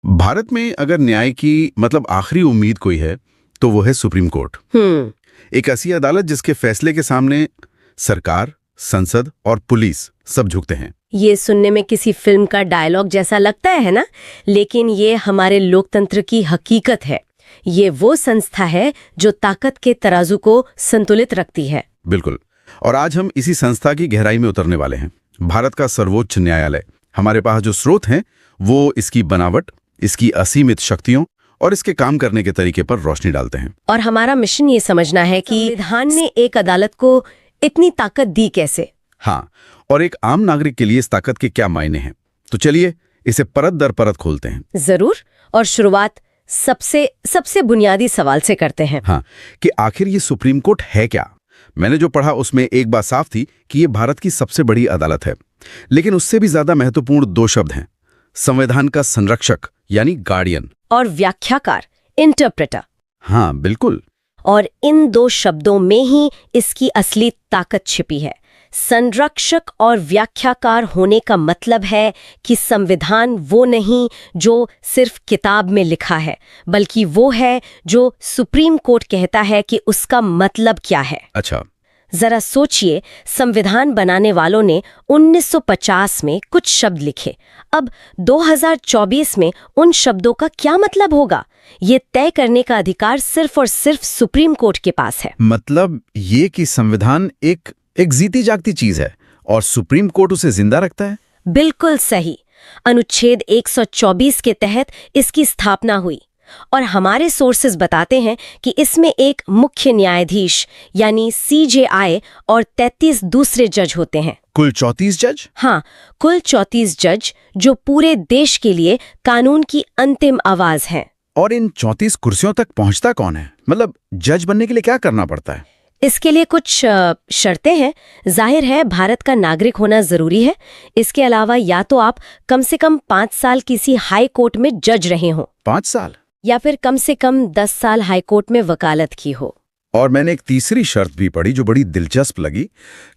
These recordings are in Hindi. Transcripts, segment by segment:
भारत में अगर न्याय की मतलब आखिरी उम्मीद कोई है तो वो है सुप्रीम कोर्ट। एक ऐसी अदालत जिसके फैसले के सामने सरकार, संसद और पुलिस सब झुकते हैं। ये सुनने में किसी फिल्म का डायलॉग जैसा लगता है ना, लेकिन ये हमारे लोकतंत्र की हकीकत है। ये वो संस्था है जो ताकत के तराजू को संतुलित रखती है। बिल्कुल। और आज हम इसी संस्था की गहराई में उतरने वाले हैं। भारत का सर्वोच्च न्यायालय। हमारे पास जो स्रोत हैं वो इसकी बनावट, इसकी असीमित शक्तियों और इसके काम करने के तरीके पर रोशनी डालते हैं। और हमारा मिशन ये समझना है कि संविधान ने एक अदालत को इतनी ताकत दी कैसे। हाँ, और एक आम नागरिक के लिए इस ताकत के क्या मायने हैं। तो चलिए इसे परत दर परत खोलते हैं। जरूर। और शुरुआत सबसे बुनियादी सवाल से करते हैं। हाँ, कि आखिर ये सुप्रीम कोर्ट है क्या। मैंने जो पढ़ा उसमें एक बात साफ थी कि ये भारत की सबसे बड़ी अदालत है, लेकिन उससे भी ज्यादा महत्वपूर्ण दो शब्द हैं। संविधान का संरक्षक यानी गार्डियन और व्याख्याकार, इंटरप्रेटर। हाँ बिल्कुल। और इन दो शब्दों में ही इसकी असली ताकत छिपी है। संरक्षक और व्याख्याकार होने का मतलब है कि संविधान वो नहीं जो सिर्फ किताब में लिखा है, बल्कि वो है जो सुप्रीम कोर्ट कहता है कि उसका मतलब क्या है। अच्छा, जरा सोचिए, संविधान बनाने वालों ने 1950 में कुछ शब्द लिखे। अब 2024 में उन शब्दों का क्या मतलब होगा, ये तय करने का अधिकार सिर्फ और सिर्फ सुप्रीम कोर्ट के पास है। मतलब ये कि संविधान एक जीती जागती चीज है और सुप्रीम कोर्ट उसे जिंदा रखता है। बिल्कुल सही। अनुच्छेद 124 के तहत इसकी स्थापना हुई और हमारे सोर्सेज बताते हैं कि इसमें एक मुख्य न्यायाधीश यानी CJI और 33 दूसरे जज होते हैं। कुल 34 जज? हाँ, कुल 34 जज जो पूरे देश के लिए कानून की अंतिम आवाज हैं। और इन 34 कुर्सियों तक पहुंचता कौन है? मतलब जज बनने के लिए क्या करना पड़ता है? इसके लिए कुछ शर्तें हैं। जाहिर है भारत का नागरिक होना जरूरी है। इसके अलावा या तो आप कम से कम 5 साल किसी हाई कोर्ट में जज रहे हों। 5 साल? या फिर कम से कम 10 साल हाई कोर्ट में वकालत की हो। और मैंने एक तीसरी शर्त भी पढ़ी जो बड़ी दिलचस्प लगी,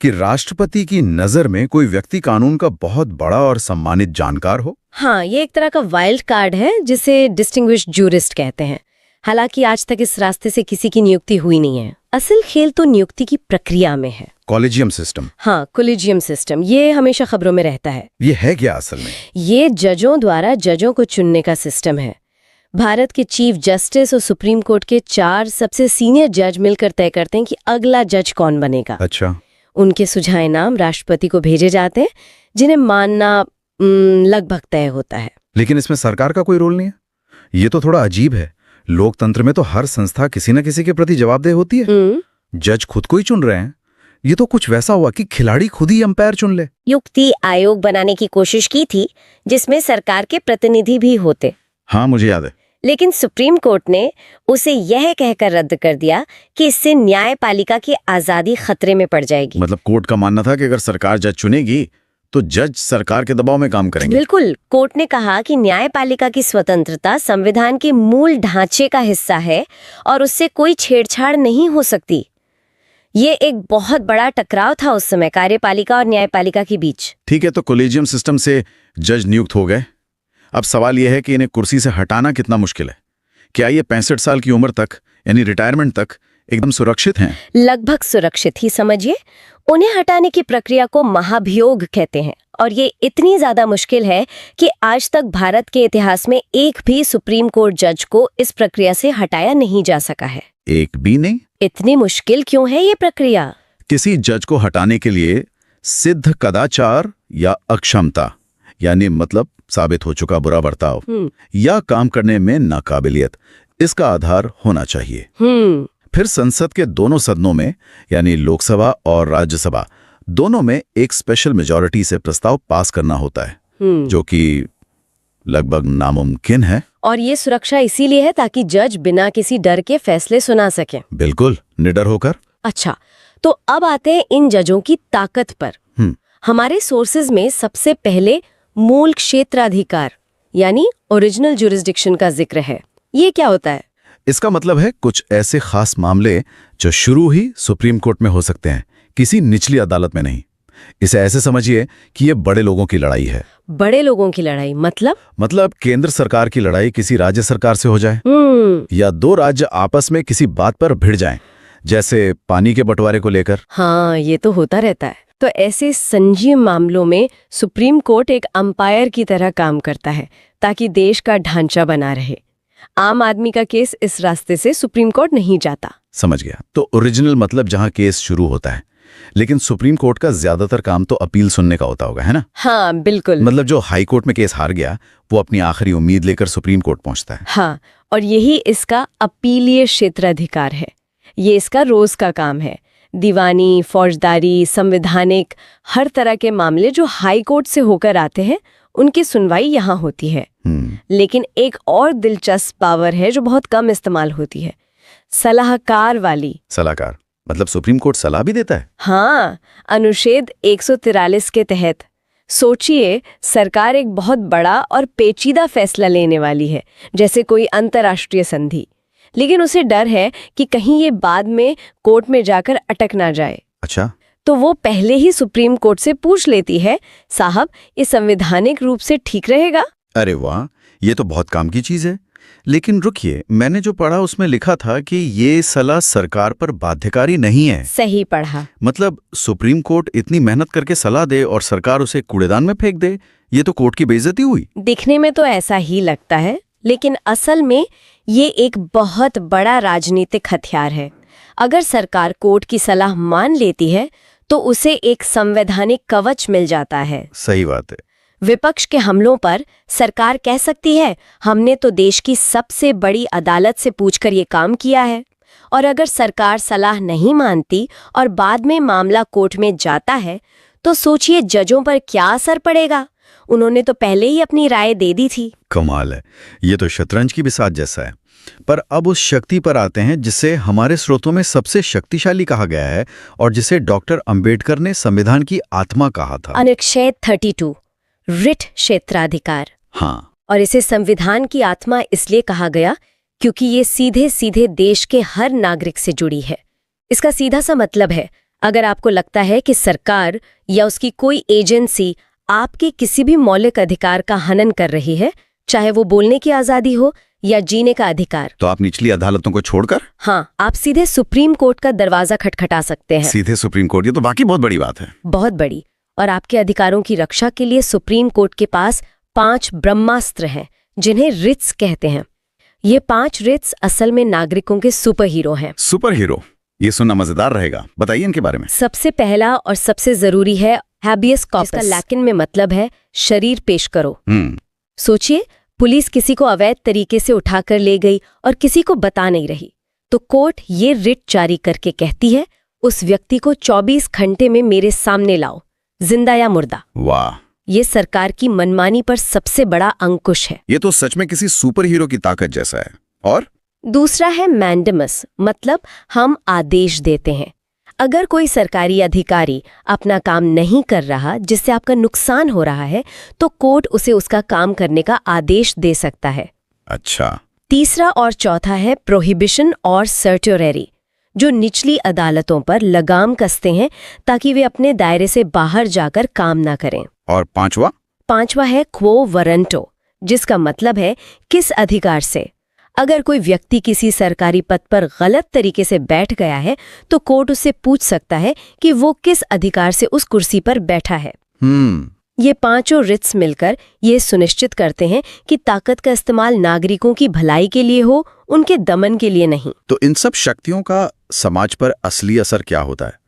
कि राष्ट्रपति की नजर में कोई व्यक्ति कानून का बहुत बड़ा और सम्मानित जानकार हो। हाँ, ये एक तरह का वाइल्ड कार्ड है जिसे डिस्टिंग्विश्ड जूरिस्ट कहते हैं। हालांकि आज तक इस रास्ते से किसी की नियुक्ति हुई नहीं है। असल खेल तो नियुक्ति की प्रक्रिया में है। Collegium system? हाँ, कॉलेजियम सिस्टम। ये हमेशा खबरों में रहता है। ये है क्या असल में? ये जजों द्वारा जजों को चुनने का सिस्टम है। भारत के चीफ जस्टिस और सुप्रीम कोर्ट के 4 सबसे सीनियर जज मिलकर तय करते हैं कि अगला जज कौन बनेगा। अच्छा। उनके सुझाए नाम राष्ट्रपति को भेजे जाते हैं, जिन्हें मानना लगभग तय होता है। लेकिन इसमें सरकार का कोई रोल नहीं है। ये तो थोड़ा अजीब है। लोकतंत्र में तो हर संस्था किसी न किसी के प्रति जवाबदेह होती है। जज खुद को ही चुन रहे हैं। ये तो कुछ वैसा हुआ कि खिलाड़ी खुद ही अंपायर चुन ले। युक्ति आयोग बनाने की कोशिश की थी जिसमें सरकार के प्रतिनिधि भी होते। हाँ, मुझे याद है। लेकिन सुप्रीम कोर्ट ने उसे यह कहकर रद्द कर दिया कि इससे न्यायपालिका की आजादी खतरे में पड़ जाएगी। मतलब कोर्ट का मानना था कि अगर सरकार जज चुनेगी तो जज सरकार के दबाव में काम करेंगे। बिल्कुल। कोर्ट ने कहा कि न्यायपालिका की स्वतंत्रता संविधान के मूल ढांचे का हिस्सा है और उससे कोई छेड़छाड़ नहीं हो सकती। ये एक बहुत बड़ा टकराव था उस समय कार्यपालिका और न्यायपालिका के बीच। ठीक है, तो कॉलेजियम सिस्टम से जज नियुक्त हो गए। अब सवाल यह है कि इन्हें कुर्सी से हटाना कितना मुश्किल है। क्या ये 65 साल की उम्र तक यानी रिटायरमेंट तक एकदम सुरक्षित हैं? लगभग सुरक्षित ही समझिए। उन्हें हटाने की प्रक्रिया को महाभियोग कहते हैं और ये इतनी ज्यादा मुश्किल है कि आज तक भारत के इतिहास में एक भी सुप्रीम कोर्ट जज को इस प्रक्रिया से हटाया नहीं जा सका है। एक भी नहीं? इतनी मुश्किल क्यों है ये प्रक्रिया? किसी जज को हटाने के लिए सिद्ध कदाचार या अक्षमता यानी मतलब साबित हो चुका बुरा बर्ताव या काम करने में नाकाबिलियत, इसका आधार होना चाहिए। फिर संसद के दोनों सदनों में यानी लोकसभा और राज्यसभा दोनों में एक स्पेशल मेजॉरिटी से प्रस्ताव पास करना होता है, जो कि लगभग नामुमकिन है। और ये सुरक्षा इसीलिए है ताकि जज बिना किसी डर के फैसले सुना सके। बिल्कुल, निडर होकर। अच्छा, तो अब आते हैं इन जजों की ताकत पर। हमारे सोर्सेज में सबसे पहले मूल क्षेत्राधिकार यानी ओरिजिनल जुरिस्डिक्शन का जिक्र है। ये क्या होता है? इसका मतलब है कुछ ऐसे खास मामले जो शुरू ही सुप्रीम कोर्ट में हो सकते हैं, किसी निचली अदालत में नहीं। इसे ऐसे समझिए कि ये बड़े लोगों की लड़ाई है। बड़े लोगों की लड़ाई मतलब केंद्र सरकार की लड़ाई किसी राज्य सरकार से हो जाए, या दो राज्य आपस में किसी बात पर भिड़ जाएं, जैसे पानी के बंटवारे को लेकर। हाँ, ये तो होता रहता है। तो ऐसे संजीव मामलों में सुप्रीम कोर्ट एक अंपायर की तरह काम करता है ताकि देश का ढांचा बना रहे। आम आदमी का केस इस रास्ते से सुप्रीम कोर्ट नहीं जाता। समझ गया। तो ओरिजिनल मतलब जहां केस शुरू होता है, लेकिन सुप्रीम कोर्ट का ज्यादातर काम तो अपील सुनने का होता होगा, है ना? हाँ, बिल्कुल। मतलब जो हाई कोर्ट में केस हार गया वो अपनी आखिरी उम्मीद लेकर सुप्रीम कोर्ट पहुंचता है। हाँ, और यही इसका अपीलीय क्षेत्राधिकार है। ये इसका रोज का काम है। दीवानी, फौजदारी, संवैधानिक, हर तरह के मामले जो हाई कोर्ट से होकर आते हैं उनकी सुनवाई यहाँ होती है। लेकिन एक और दिलचस्प पावर है जो बहुत कम इस्तेमाल होती है, सलाहकार वाली। सलाहकार मतलब सुप्रीम कोर्ट सलाह भी देता है? हाँ, अनुच्छेद 143 के तहत। सोचिए, सरकार एक बहुत बड़ा और पेचीदा फैसला लेने वाली है, जैसे कोई अंतर्राष्ट्रीय संधि, लेकिन उसे डर है कि कहीं ये बाद में कोर्ट में जाकर अटक ना जाए। अच्छा। तो वो पहले ही सुप्रीम कोर्ट से पूछ लेती है, साहब ये संवैधानिक रूप से ठीक रहेगा? अरे वाह, ये तो बहुत काम की चीज है। लेकिन रुकिए, मैंने जो पढ़ा उसमें लिखा था कि ये सलाह सरकार पर बाध्यकारी नहीं है। सही पढ़ा। मतलब सुप्रीम कोर्ट इतनी मेहनत करके सलाह दे और सरकार उसे कूड़ेदान में फेंक दे, ये तो कोर्ट की बेइज्जती हुई। दिखने में तो ऐसा ही लगता है, लेकिन असल में ये एक बहुत बड़ा राजनीतिक हथियार है। अगर सरकार कोर्ट की सलाह मान लेती है तो उसे एक संवैधानिक कवच मिल जाता है। सही बात है। विपक्ष के हमलों पर सरकार कह सकती है, हमने तो देश की सबसे बड़ी अदालत से पूछकर ये काम किया है। और अगर सरकार सलाह नहीं मानती और बाद में मामला कोर्ट में जाता है, तो सोचिए जजों पर क्या असर पड़ेगा। उन्होंने तो पहले ही अपनी राय दे दी थी। कमाल है, ये तो शतरंज की बिसात जैसा है। पर अब उस शक्ति पर आते हैं जिसे हमारे स्रोतों में सबसे शक्तिशाली कहा गया है और जिसे डॉक्टर अंबेडकर ने संविधान की आत्मा कहा था। अनुच्छेद 32, रिट क्षेत्राधिकार। हाँ, और इसे संविधान की आत्मा इसलिए कहा गया क्योंकि ये सीधे सीधे देश के हर नागरिक से जुड़ी है। इसका सीधा सा मतलब है, अगर आपको लगता है कि सरकार या उसकी कोई एजेंसी आपके किसी भी मौलिक अधिकार का हनन कर रही है, चाहे वो बोलने की आजादी हो या जीने का अधिकार, तो आप निचली अदालतों को छोड़कर हाँ, आप सीधे सुप्रीम कोर्ट का दरवाजा खटखटा सकते हैं। सीधे सुप्रीम कोर्ट, ये तो बाकी बहुत बड़ी बात है। बहुत बड़ी। और आपके अधिकारों की रक्षा के लिए सुप्रीम कोर्ट के पास 5 ब्रह्मास्त्र हैं, जिन्हें रिट्स कहते हैं। ये 5 रिट्स असल में नागरिकों के सुपर हीरो हैं। सुपर हीरो, ये सुनना मजेदार रहेगा, बताइए इनके बारे में। सबसे पहला और सबसे जरूरी है हैबियस कॉर्पस, जिसका लैटिन में मतलब है शरीर पेश करो। सोचिए, पुलिस किसी को अवैध तरीके से उठाकर ले गई और किसी को बता नहीं रही, तो कोर्ट ये रिट जारी करके कहती है, उस व्यक्ति को 24 घंटे में मेरे सामने लाओ, जिंदा या मुर्दा। वाह, ये सरकार की मनमानी पर सबसे बड़ा अंकुश है। ये तो सच में किसी सुपर हीरो की ताकत जैसा है। और दूसरा है मैंडेमस, मतलब हम आदेश देते हैं। अगर कोई सरकारी अधिकारी अपना काम नहीं कर रहा, जिससे आपका नुकसान हो रहा है, तो कोर्ट उसे उसका काम करने का आदेश दे सकता है। अच्छा। तीसरा और चौथा है प्रोहिबिशन और सर्टोरेरी, जो निचली अदालतों पर लगाम कसते हैं ताकि वे अपने दायरे से बाहर जाकर काम ना करें। और पांचवा है क्वो वरंटो, जिसका मतलब है किस अधिकार से। अगर कोई व्यक्ति किसी सरकारी पद पर गलत तरीके से बैठ गया है, तो कोर्ट उससे पूछ सकता है कि वो किस अधिकार से उस कुर्सी पर बैठा है। ये 5 रिट्स मिलकर ये सुनिश्चित करते हैं कि ताकत का इस्तेमाल नागरिकों की भलाई के लिए हो, उनके दमन के लिए नहीं। तो इन सब शक्तियों का समाज पर असली असर क्या होता है?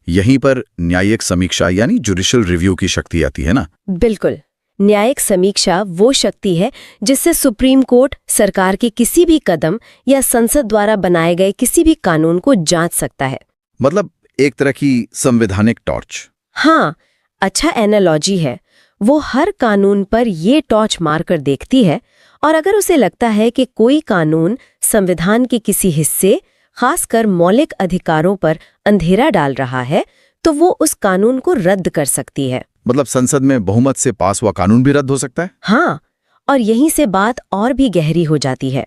यहीं पर न्यायिक समीक्षा यानी जुडिशियल रिव्यू की शक्ति आती है ना? बिल्कुल। न्यायिक समीक्षा वो शक्ति है जिससे सुप्रीम कोर्ट सरकार के किसी भी कदम या संसद द्वारा बनाए गए किसी भी कानून को जांच सकता है। मतलब एक तरह की संवैधानिक टॉर्च। हाँ, अच्छा एनालॉजी है। वो हर कानून पर ये टॉर्च मारकर देखती है, और अगर उसे लगता है कि कोई कानून संविधान के किसी हिस्से, खासकर मौलिक अधिकारों पर अंधेरा डाल रहा है, तो वो उस कानून को रद्द कर सकती है। मतलब संसद में बहुमत से पास हुआ कानून भी रद्द हो सकता है? हाँ, और यहीं से बात और भी गहरी हो जाती है।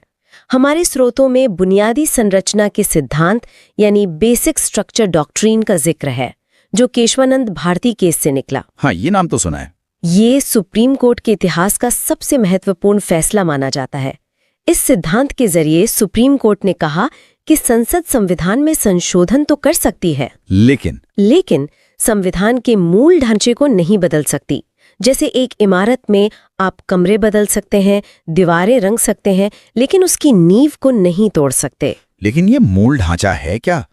हमारे स्रोतों में बुनियादी संरचना के सिद्धांत यानी बेसिक स्ट्रक्चर डॉक्ट्रीन का जिक्र है, जो केशवानंद भारती केस से निकला। हाँ, ये नाम तो सुना है। ये सुप्रीम कोर्ट के इतिहास का सबसे महत्वपूर्ण फैसला माना जाता है। इस सिद्धांत के जरिए सुप्रीम कोर्ट ने कहा कि संसद संविधान में संशोधन तो कर सकती है, लेकिन संविधान के मूल ढांचे को नहीं बदल सकती। जैसे एक इमारत में आप कमरे बदल सकते हैं, दीवारें रंग सकते हैं, लेकिन उसकी नींव को नहीं तोड़ सकते। लेकिन ये मूल ढांचा है क्या?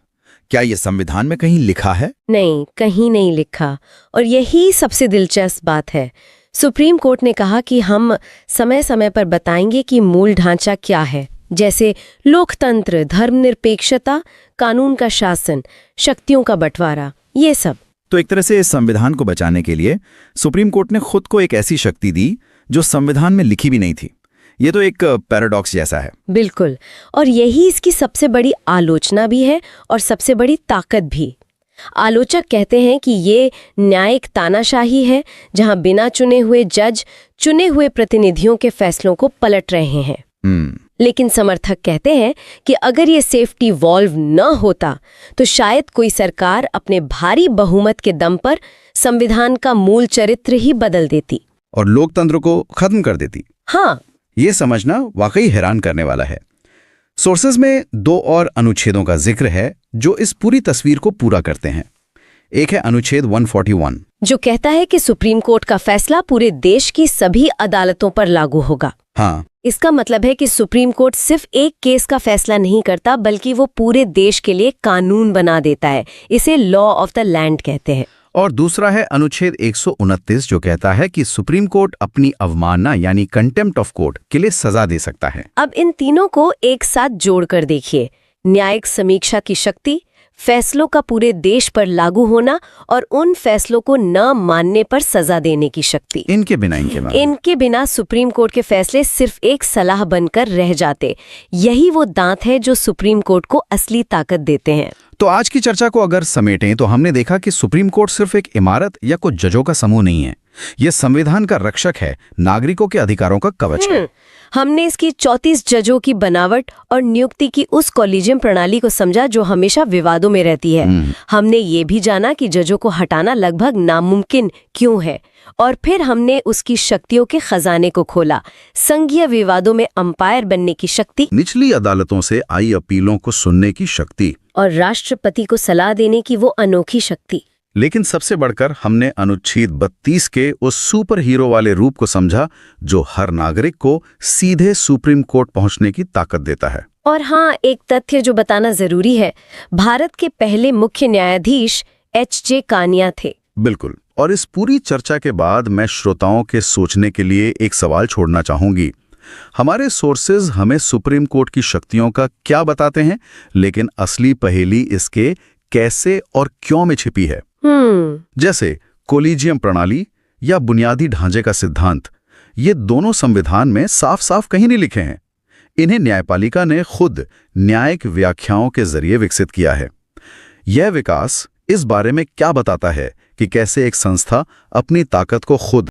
क्या ये संविधान में कहीं लिखा है? नहीं, कहीं नहीं लिखा। और यही सबसे दिलचस्प बात है। सुप्रीम कोर्ट ने कहा कि हम समय समय पर बताएंगे कि मूल ढांचा क्या है, जैसे लोकतंत्र, धर्मनिरपेक्षता, कानून का शासन, शक्तियों का बंटवारा, ये सब। तो एक तरह से इस संविधान को बचाने के लिए सुप्रीम कोर्ट ने खुद को एक ऐसी शक्ति दी जो संविधान में लिखी भी नहीं थी। ये तो एक पैराडॉक्स जैसा है। बिल्कुल, और यही इसकी सबसे बड़ी आलोचना भी है और सबसे बड़ी ताकत भी। आलोचक कहते हैं कि ये न्यायिक तानाशाही है, जहां बिना चुने हुए जज चुने हुए प्रतिनिधियों के फैसलों को पलट रहे हैं। लेकिन समर्थक कहते हैं कि अगर ये सेफ्टी वॉल्व न होता तो शायद कोई सरकार अपने भारी बहुमत के दम पर संविधान का मूल चरित्र ही बदल देती और लोकतंत्र को खत्म कर देती। हाँ, ये समझना वाकई हैरान करने वाला है। सोर्सेज में 2 और अनुच्छेदों का जिक्र है जो इस पूरी तस्वीर को पूरा करते हैं। एक है अनुच्छेद 141, जो कहता है कि सुप्रीम कोर्ट का फैसला पूरे देश की सभी अदालतों पर लागू होगा। हाँ, इसका मतलब है कि सुप्रीम कोर्ट सिर्फ एक केस का फैसला नहीं करता, बल्कि वो पूरे देश के लिए कानून बना देता है। इसे लॉ ऑफ द लैंड कहते हैं। और दूसरा है अनुच्छेद 129 जो कहता है कि सुप्रीम कोर्ट अपनी अवमानना यानी कंटेम्प्ट ऑफ कोर्ट के लिए सजा दे सकता है। अब इन तीनों को एक साथ जोड़कर देखिए, न्यायिक समीक्षा की शक्ति, फैसलों का पूरे देश पर लागू होना और उन फैसलों को न मानने पर सजा देने की शक्ति। इनके बिना सुप्रीम कोर्ट के फैसले सिर्फ एक सलाह बनकर रह जाते। यही वो दांत है जो सुप्रीम कोर्ट को असली ताकत देते हैं। तो आज की चर्चा को अगर समेटें तो हमने देखा कि सुप्रीम कोर्ट सिर्फ एक इमारत या कुछ जजों का समूह नहीं है। यह संविधान का रक्षक है, नागरिकों के अधिकारों का कवच है। हमने इसकी 34 जजों की बनावट और नियुक्ति की उस कॉलेजियम प्रणाली को समझा जो हमेशा विवादों में रहती है। हमने ये भी जाना कि जजों को हटाना लगभग नामुमकिन क्यों है, और फिर हमने उसकी शक्तियों के खजाने को खोला। संघीय विवादों में अंपायर बनने की शक्ति, निचली अदालतों से आई अपीलों को सुनने की शक्ति, और राष्ट्रपति को सलाह देने की वो अनोखी शक्ति। लेकिन सबसे बढ़कर हमने अनुच्छेद 32 के उस सुपर हीरो वाले रूप को समझा जो हर नागरिक को सीधे सुप्रीम कोर्ट पहुंचने की ताकत देता है। और हाँ, एक तथ्य जो बताना जरूरी है, भारत के पहले मुख्य न्यायाधीश H.J. कानिया थे। बिल्कुल। और इस पूरी चर्चा के बाद मैं श्रोताओं के सोचने के लिए एक सवाल छोड़ना चाहूंगी। हमारे सोर्सेज हमें सुप्रीम कोर्ट की शक्तियों का क्या बताते हैं, लेकिन असली पहेली इसके कैसे और क्यों में छिपी है। जैसे कोलिजियम प्रणाली या बुनियादी ढांचे का सिद्धांत, ये दोनों संविधान में साफ साफ कहीं नहीं लिखे हैं। इन्हें न्यायपालिका ने खुद न्यायिक व्याख्याओं के जरिए विकसित किया है। यह विकास इस बारे में क्या बताता है कि कैसे एक संस्था अपनी ताकत को खुद